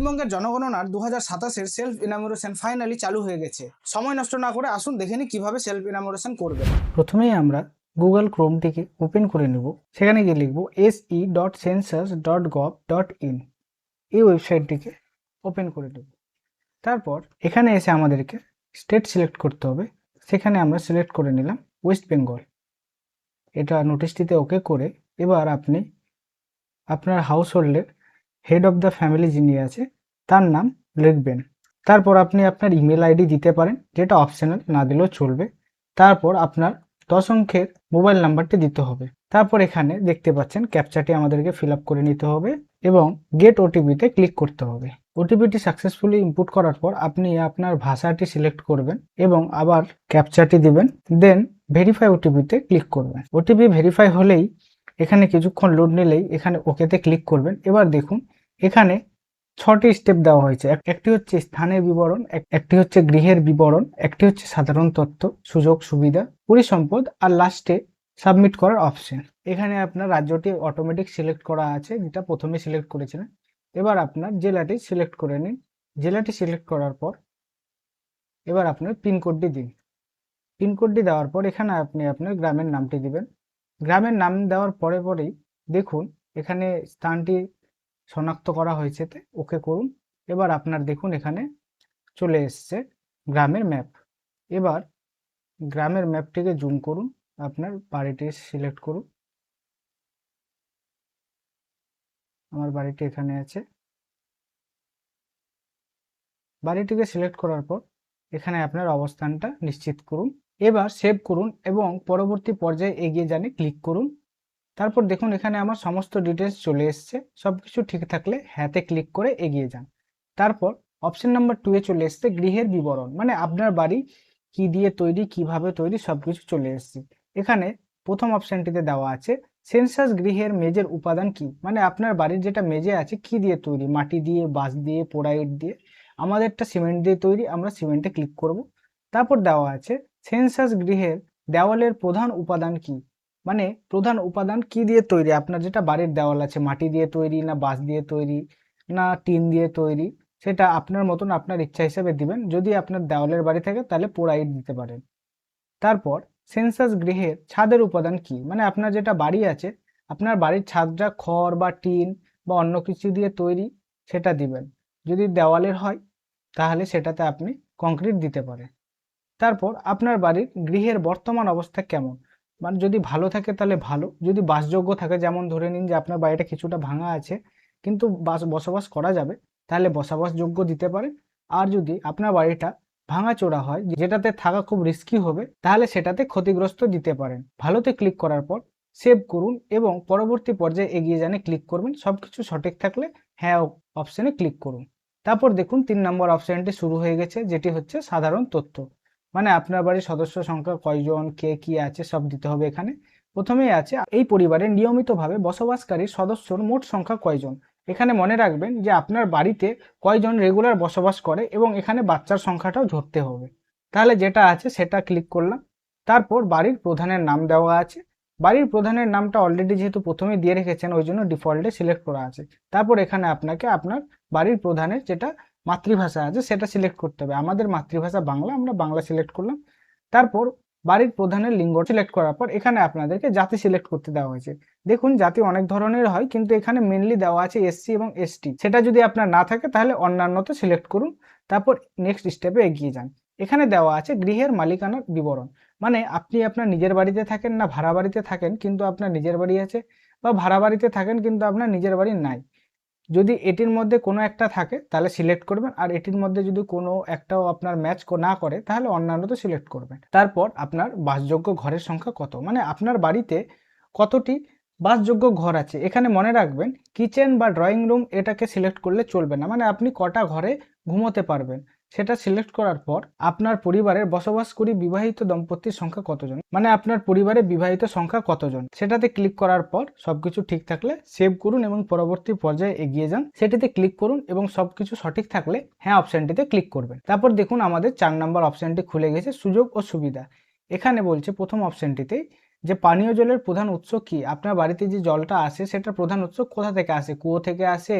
পশ্চিমবঙ্গের জনগণনার 2027-এর self ইনামোরেশন finally চালু হয়ে গেছে। সময় নষ্ট না করে আসুন দেখে নিই কিভাবে সেলফ ইনামোরেশন করবে। প্রথমেই আমরা গুগল ক্রোমটিকে ওপেন করে নেব। সেখানে গিয়ে লিখব se.census.gov.in। এই ওয়েবসাইটটিকে ওপেন করে নেব। তারপর এখানে এসে আমাদেরকে স্টেট সিলেক্ট করতে হবে। সেখানে আমরা সিলেক্ট করে নিলাম ওয়েস্ট বেঙ্গল। এটা নোটিশটিতে ওকে করে এবার আপনি আপনার হাউসহোল্ডের হেড অফ দ্য ফ্যামিলি যিনি আছে তার নাম লিখবেন। তারপর আপনি আপনার ইমেল আইডি দিতে পারেন, যেটা অপশনাল, না দিলেও চলবে। তারপর আপনার 10 অঙ্কের মোবাইল নাম্বারটি দিতে হবে। তারপর এখানে দেখতে পাচ্ছেন ক্যাপচাটি আমাদেরকে ফিল আপ করে নিতে হবে এবং গেট ওটিপিতে ক্লিক করতে হবে। ওটিপিটি সাকসেসফুলি ইনপুট করার পর আপনি আপনার ভাষাটি সিলেক্ট করবেন এবং আবার ক্যাপচাটি দিবেন, দেন ভেরিফাই ওটিপিতে ক্লিক করবেন। ওটিপি ভেরিফাই হলেই এখানে কিছুক্ষণ লোড নিলেই এখানে ওকেতে ক্লিক করবেন। এবার দেখুন এখানে 6টি স্টেপ দেওয়া হয়েছে। একটি হচ্ছে স্থানের বিবরণ, একটি হচ্ছে গৃহের বিবরণ, একটি হচ্ছে সাধারণ তথ্য, সুযোগ সুবিধা, পরিসম্পদ, আর লাস্টে সাবমিট করার অপশন। এখানে আপনার রাজ্যটি অটোমেটিক সিলেক্ট করা আছে, যেটা প্রথমে সিলেক্ট করেছিলেন। এবার আপনার জেলাটি সিলেক্ট করে নিন। জেলাটি সিলেক্ট করার পর এবার আপনার পিনকোডটি দিন। পিনকোডটি দেওয়ার পর এখানে আপনি আপনার গ্রামের নামটি দিবেন। গ্রামের নাম দেওয়ার পরেই দেখুন এখানে স্থানটি শনাক্ত করা হয়েছে, ওকে করুন। এবার আপনার দেখুন এখানে চলে এসছে গ্রামের ম্যাপ। এবার গ্রামের ম্যাপটিকে জুম করুন, আপনার বাড়িটি সিলেক্ট করুন। আমার বাড়িটি এখানে আছে। বাড়িটিকে সিলেক্ট করার পর এখানে আপনার অবস্থানটা নিশ্চিত করুন। এবার সেভ করুন এবং পরবর্তী পর্যায়ে এগিয়ে যানে ক্লিক করুন। তারপর দেখুন এখানে আমার সমস্ত ডিটেলস চলে এসছে। সবকিছু ঠিক থাকলে হ্যাঁতে ক্লিক করে এগিয়ে যান। তারপর অপশন নাম্বার 2 এ চলে এসছে গৃহের বিবরণ, মানে আপনার বাড়ি কি দিয়ে তৈরি, কিভাবে তৈরি, সবকিছু চলে এসছে। এখানে প্রথম অপশনটিতে দেওয়া আছে সেন্সাস গৃহের মেঝের উপাদান কি, মানে আপনার বাড়ির যেটা মেঝে আছে কি দিয়ে তৈরি, মাটি দিয়ে, বাঁশ দিয়ে, পোড়াইট দিয়ে। আমাদেরটা সিমেন্ট দিয়ে তৈরি, আমরা সিমেন্টে ক্লিক করব। তারপর দেওয়া আছে সেন্সাস গৃহের দেওয়ালের প্রধান উপাদান কি, মানে প্রধান উপাদান কি দিয়ে তৈরি, আপনার যেটা বাড়ির দেওয়াল আছে মাটি দিয়ে তৈরি, না বাঁশ দিয়ে তৈরি, না টিন দিয়ে তৈরি, সেটা আপনার মতন আপনার ইচ্ছা হিসেবে দিবেন। যদি আপনার দেওয়ালের বাড়ি থাকে তাহলে পোড়াইট দিতে পারেন। তারপর সেন্সাস গৃহের ছাদের উপাদান কি, মানে আপনার যেটা বাড়ি আছে আপনার বাড়ির ছাদটা খড় বা টিন বা অন্য কিছু দিয়ে তৈরি, সেটা দিবেন। যদি দেওয়ালের হয় তাহলে সেটাতে আপনি কংক্রিট দিতে পারেন। তারপর আপনার বাড়ির গৃহের বর্তমান অবস্থা কেমন, মানে যদি ভালো থাকে তাহলে ভালো, যদি বাসযোগ্য থাকে, যেমন ধরে নিন যে আপনার বাড়িটা কিছুটা ভাঙা আছে কিন্তু বসবাস করা যাবে, তাহলে বসবাসযোগ্য দিতে পারেন। আর যদি আপনার বাড়িটা ভাঙাচোরা হয়, যেটাতে থাকা খুব রিস্কি হবে, তাহলে সেটাতে ক্ষতিগ্রস্ত দিতে পারেন। ভালোতে ক্লিক করার পর সেভ করুন এবং পরবর্তী পর্যায়ে এগিয়ে জানে ক্লিক করবেন। সবকিছু সঠিক থাকলে হ্যাঁ অপশনে ক্লিক করুন। তারপর দেখুন 3 নম্বর অপশনটি শুরু হয়ে গেছে, যেটি হচ্ছে সাধারণ তথ্য, মানে আপনার বাড়ির সদস্য সংখ্যা কয়জন, কে কি আছে সব দিতে হবে। এখানে প্রথমেই আছে এই পরিবারে নিয়মিতভাবে বসবাসকারী সদস্যর মোট সংখ্যা কয়জন। এখানে মনে রাখবেন যে আপনার বাড়িতে কয়জন রেগুলার বসবাস করে এবং এখানে বাচ্চার সংখ্যাটাও ধরতে হবে। তাহলে যেটা আছে সেটা ক্লিক করলাম। তারপর বাড়ির প্রধানের নাম দেওয়া আছে। বাড়ির প্রধানের নামটা অলরেডি যেহেতু প্রথমে দিয়ে রেখেছেন ওই জন্য ডিফল্টে সিলেক্ট করা আছে। তারপর এখানে আপনাকে আপনার বাড়ির প্রধানের যেটা মাতৃভাষা আছে সেটা সিলেক্ট করতে হবে। আমাদের মাতৃভাষা বাংলা, আমরা বাংলা সিলেক্ট করলাম। তারপর বাড়ির প্রধানের লিঙ্গ সিলেক্ট করার পর এখানে আপনাদেরকে জাতি সিলেক্ট করতে দেওয়া হয়েছে। দেখুন জাতি অনেক ধরনের হয়, কিন্তু এখানে মেনলি দেওয়া আছে এসসি এবং এসটি। সেটা যদি আপনার না থাকে তাহলে অন্যান্যতে সিলেক্ট করুন। তারপর নেক্সট স্টেপে এগিয়ে যান। এখানে দেওয়া আছে গৃহের মালিকানার বিবরণ, মানে আপনি আপনার নিজের বাড়িতে থাকেন না ভাড়া বাড়িতে থাকেন কিন্তু আপনার নিজের বাড়ি আছে, বা ভাড়া বাড়িতে থাকেন কিন্তু আপনার নিজের বাড়ি নাই। যদি এটির মধ্যে কোনো একটা থাকে তাহলে সিলেক্ট করবেন, আর এটির মধ্যে যদি কোনো একটাও আপনার ম্যাচ না করে তাহলে অন্যান্যতে সিলেক্ট করবেন। তারপর আপনার বাসযোগ্য ঘরের সংখ্যা কত, মানে আপনার বাড়িতে কতটি বাসযোগ্য ঘর আছে। এখানে মনে রাখবেন কিচেন বা ড্রয়িং রুম এটাকে সিলেক্ট করলে চলবে না, মানে আপনি কটা ঘরে ঘুমোতে পারবেন সেটা সিলেক্ট করার পর আপনার পরিবারের বসবাসকারী বিবাহিত দম্পতির সংখ্যা কতজন, মানে আপনার পরিবারে বিবাহিত সংখ্যা কতজন, সেটাতে ক্লিক করার পর সবকিছু ঠিক থাকলে সেভ করুন এবং পরবর্তী পর্যায়ে এগিয়ে যান। সেটিতে ক্লিক করুন এবং সবকিছু সঠিক থাকলে হ্যাঁ অপশনটিতে ক্লিক করবেন। তারপর দেখুন আমাদের 4 নম্বর অপশনটি খুলে গেছে, সুযোগ ও সুবিধা। এখানে বলছে প্রথম অপশনটিতেই যে পানীয় জলের প্রধান উৎস কি, আপনার বাড়িতে যে জলটা আসে সেটা প্রধান উৎস কোথা থেকে আসে, কুয়ো থেকে আসে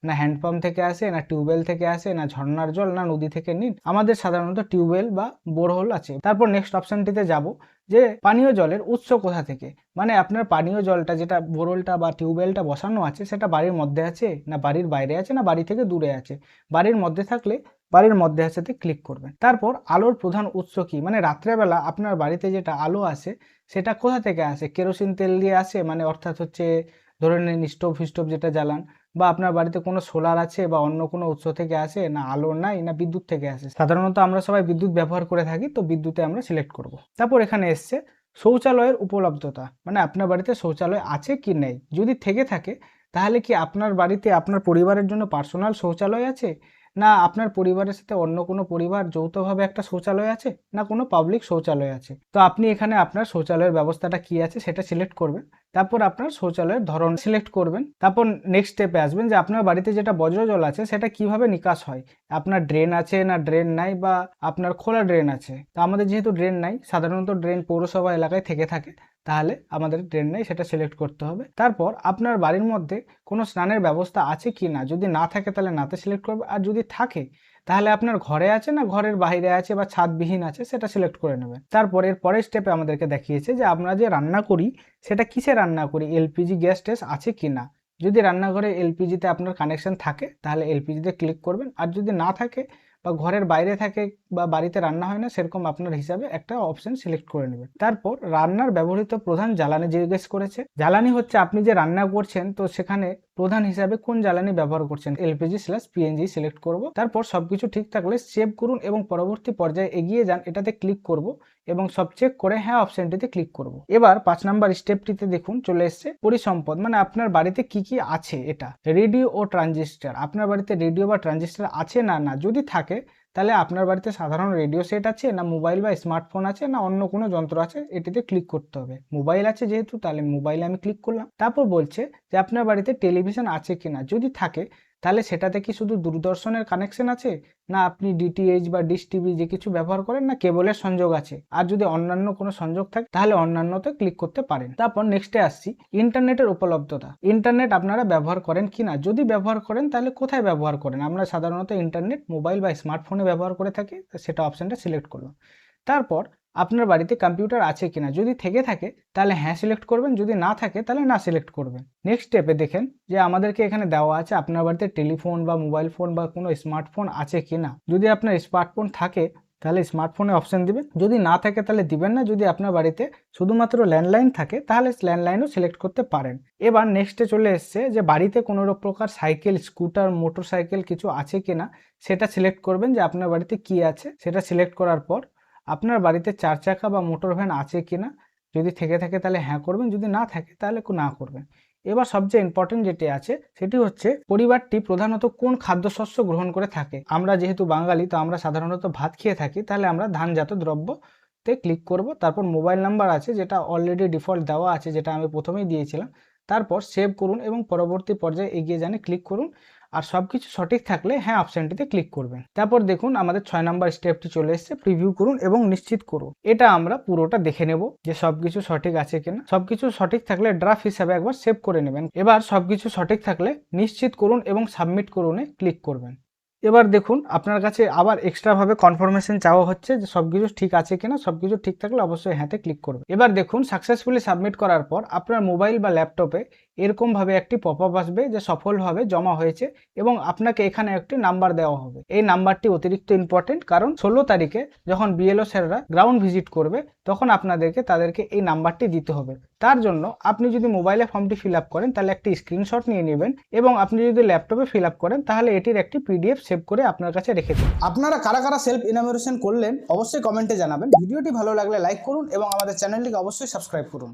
না হ্যান্ডপাম্প থেকে আসে, না টিউবওয়েল থেকে আসে, না ঝর্ণার জল, না নদী থেকে নিন। আমাদের সাধারণত টিউবওয়েল বা বোরহোল আছে। তারপর নেক্সট অপশনটিতে যাব যে পানীয় জলের উৎস কোথা থেকে, মানে আপনার পানীয় জলটা যেটা বোরহোলটা বা টিউবওয়েলটা বসানো আছে সেটা বাড়ির মধ্যে আছে, না বাড়ির বাইরে আছে, না বাড়ি থেকে দূরে আছে। বাড়ির মধ্যে থাকলে বাড়ির মধ্যে আছেতে ক্লিক করবেন। তারপর আলোর প্রধান উৎস কি, মানে রাত্রেবেলা আপনার বাড়িতে যেটা আলো আসে সেটা কোথা থেকে আসে, কেরোসিন তেল দিয়ে আসে, মানে অর্থাৎ হচ্ছে ধরে নিন স্টোভ ফিস্টোভ যেটা জ্বালান, বা আপনার বাড়িতে কোনো সোলার আছে বা অন্য কোনো উৎস থেকে আসে, না আলো নাই, না বিদ্যুৎ থেকে আসে। সাধারণত আমরা সবাই বিদ্যুৎ ব্যবহার করে থাকি, তো বিদ্যুতে আমরা সিলেক্ট করব। তারপর এখানে এসছে শৌচালয়ের উপলব্ধতা, মানে আপনার বাড়িতে শৌচালয় আছে কি নেই। যদি থেকে থাকে তাহলে কি আপনার বাড়িতে আপনার পরিবারের জন্য পার্সোনাল শৌচালয় আছে, না আপনার পরিবারের সাথে অন্য কোনো পরিবার যৌথভাবে একটা শৌচালয় আছে, না কোনো পাবলিক শৌচালয় আছে। তো আপনি এখানে আপনার শৌচালয়ের ব্যবস্থাটা কি আছে সেটা সিলেক্ট করবেন। তারপর আপনার শৌচালয়ের ধরন সিলেক্ট করবেন। তারপর নেক্সট স্টেপে আসবেন যে আপনার বাড়িতে যেটা বজ্র জল আছে সেটা কিভাবে নিকাশ হয়, আপনার ড্রেন আছে না ড্রেন নাই, বা আপনার খোলা ড্রেন আছে। তো আমাদের যেহেতু ড্রেন নাই, সাধারণত ড্রেন পৌরসভা এলাকায় থেকে থাকে, তাহলে আমাদের ড্রেন নাই সেটা সিলেক্ট করতে হবে। তারপর আপনার বাড়ির মধ্যে কোনো স্নানের ব্যবস্থা আছে কি না, যদি না থাকে তাহলে নাতে সিলেক্ট করবে, আর যদি থাকে তাহলে আপনার ঘরে আছে না ঘরের বাইরে আছে বা ছাদবিহীন আছে সেটা সিলেক্ট করে নেবেন। তারপর এর পরের স্টেপে আমাদেরকে দেখিয়েছে যে আমরা যে রান্না করি সেটা কিসে রান্না করি, এলপিজি গ্যাস ট্যাস আছে কি না। যদি রান্নাঘরে এলপিজিতে আপনার কানেকশন থাকে তাহলে এলপিজিতে ক্লিক করবেন, আর যদি না থাকে বা ঘরের বাইরে থাকে বা বাড়িতে রান্না হয় না সেরকম আপনার হিসাবে একটা অপশন সিলেক্ট করে নেবেন। তারপর রান্নার ব্যবহৃত প্রধান জ্বালানি জিজ্ঞেস করেছে। জ্বালানি হচ্ছে আপনি যে রান্না করছেন তো সেখানে প্রধান হিসাবে কোন জ্বালানি ব্যবহার করছেন, এলপিজি/পিএনজি সিলেক্ট করব। তারপর সবকিছু ঠিক থাকলে সেভ করুন এবং পরবর্তী পর্যায়ে এগিয়ে যান এটাতে ক্লিক করব এবং সব চেক করে হ্যাঁ অপশনটিতে ক্লিক করব। এবার 5 নাম্বার স্টেপটিতে দেখুন চলে এসছে পরিসম্পদ, মানে আপনার বাড়িতে কি কি আছে। এটা রেডিও ও ট্রানজিস্টার, আপনার বাড়িতে রেডিও বা ট্রানজিস্টার আছে না, না যদি থাকে তাহলে আপনার বাড়িতে সাধারণ রেডিও সেট আছে, না মোবাইল বা স্মার্টফোন আছে, না অন্য কোনো যন্ত্র আছে, এটিতে ক্লিক করতে হবে। মোবাইল আছে যেহেতু তাহলে মোবাইলে আমি ক্লিক করলাম। তারপর বলছে যে আপনার বাড়িতে টেলিভিশন আছে কিনা, যদি থাকে তাহলে সেটাতে কি শুধু দূরদর্শনের কানেকশন আছে, না আপনি ডিটিএইচ বা ডিশ টিভি যে কিছু ব্যবহার করেন, না কেবলের সংযোগ আছে, আর যদি অন্যান্য কোনো সংযোগ থাকে তাহলে অন্যান্যতে ক্লিক করতে পারেন। তারপর নেক্সটে আসছি ইন্টারনেটের উপলব্ধতা, ইন্টারনেট আপনারা ব্যবহার করেন কিনা, যদি ব্যবহার করেন তাহলে কোথায় ব্যবহার করেন। আমরা সাধারণত ইন্টারনেট মোবাইল বা স্মার্টফোনে ব্যবহার করে থাকি, সেটা অপশনটা সিলেক্ট করলাম। তারপর আপনার বাড়িতে কম্পিউটার আছে কিনা, যদি থেকে থাকে তাহলে হ্যাঁ সিলেক্ট করবেন, যদি না থাকে তাহলে না সিলেক্ট করবেন। নেক্সট স্টেপে দেখেন যে আমাদেরকে এখানে দেওয়া আছে আপনার বাড়িতে টেলিফোন বা মোবাইল ফোন বা কোনো স্মার্টফোন আছে কিনা। যদি আপনার স্মার্টফোন থাকে তাহলে স্মার্টফোনে অপশন দিবেন, যদি না থাকে তাহলে দিবেন না। যদি আপনার বাড়িতে শুধুমাত্র ল্যান্ডলাইন থাকে তাহলে ল্যান্ডলাইনও সিলেক্ট করতে পারেন। এবার নেক্সটে চলে এসছে যে বাড়িতে কোনো প্রকার সাইকেল, স্কুটার, মোটর সাইকেল কিছু আছে কিনা সেটা সিলেক্ট করবেন, যে আপনার বাড়িতে কি আছে সেটা সিলেক্ট করার পর আপনার বাড়িতে 4 চাকা বা মোটর ভ্যান আছে কিনা, যদি থেকে থাকে তাহলে হ্যাঁ করবেন, যদি না থাকে তাহলে না করবেন। এবার সবচেয়ে ইম্পর্টেন্ট যেটি আছে সেটি হচ্ছে পরিবারটি প্রধানত কোন খাদ্যশস্য গ্রহণ করে থাকে। আমরা যেহেতু বাঙালি তো আমরা সাধারণত ভাত খেয়ে থাকি, তাহলে আমরা ধানজাত দ্রব্যতে ক্লিক করব। তারপর মোবাইল নাম্বার আছে যেটা অলরেডি ডিফল্ট দেওয়া আছে, যেটা আমি প্রথমেই দিয়েছিলাম। তারপর সেভ করুন এবং পরবর্তী পর্যায়ে এগিয়ে জানে ক্লিক করুন, আর সবকিছু সঠিক থাকলে হ্যাঁ অপশনটিতে ক্লিক করবেন। তারপর দেখুন আমাদের 6 নাম্বার স্টেপটি চলে এসেছে প্রিভিউ করুন এবং নিশ্চিত করুন। এটা আমরা পুরোটা দেখে নেব যে সবকিছু সঠিক আছে কিনা। সবকিছু সঠিক থাকলে ড্রাফট হিসাবে একবার সেভ করে নেবেন। এবার সবকিছু সঠিক থাকলে নিশ্চিত করুন এবং সাবমিট করুনে ক্লিক করবেন। এবার দেখুন আপনার কাছে আবার এক্সট্রা ভাবে কনফার্মেশন চাওয়া হচ্ছে যে সবকিছু ঠিক আছে কিনা। সবকিছু ঠিক থাকলে অবশ্যই হ্যাঁতে ক্লিক করবে। এবার দেখুন সাকসেসফুলি সাবমিট করার পর আপনার মোবাইল বা ল্যাপটপে এরকম ভাবে একটি পপআপ আসবে যে সফলভাবে জমা হয়েছে এবং আপনাকে এখানে একটি নাম্বার দেওয়া হবে। এই নাম্বারটি অতিরিক্ত ইম্পর্টেন্ট, কারণ 16 তারিখে যখন বিএলও স্যাররা গ্রাউন্ড ভিজিট করবে তখন তাদেরকে এই নাম্বারটি দিতে হবে। তার জন্য আপনি যদি মোবাইলে ফর্মটি ফিল আপ করেন তাহলে একটি স্ক্রিনশট নিয়ে নেবেন, এবং আপনি যদি ল্যাপটপে ফিল আপ করেন তাহলে এটির একটি পিডিএফ সেভ করে আপনার কাছে রেখে দিন। আপনারা কারা কারা সেলফ ইনামোরেশন করলেন অবশ্যই কমেন্টে জানাবেন। ভিডিওটি ভালো লাগলে লাইক করুন এবং আমাদের চ্যানেলটিকে অবশ্যই সাবস্ক্রাইব করুন।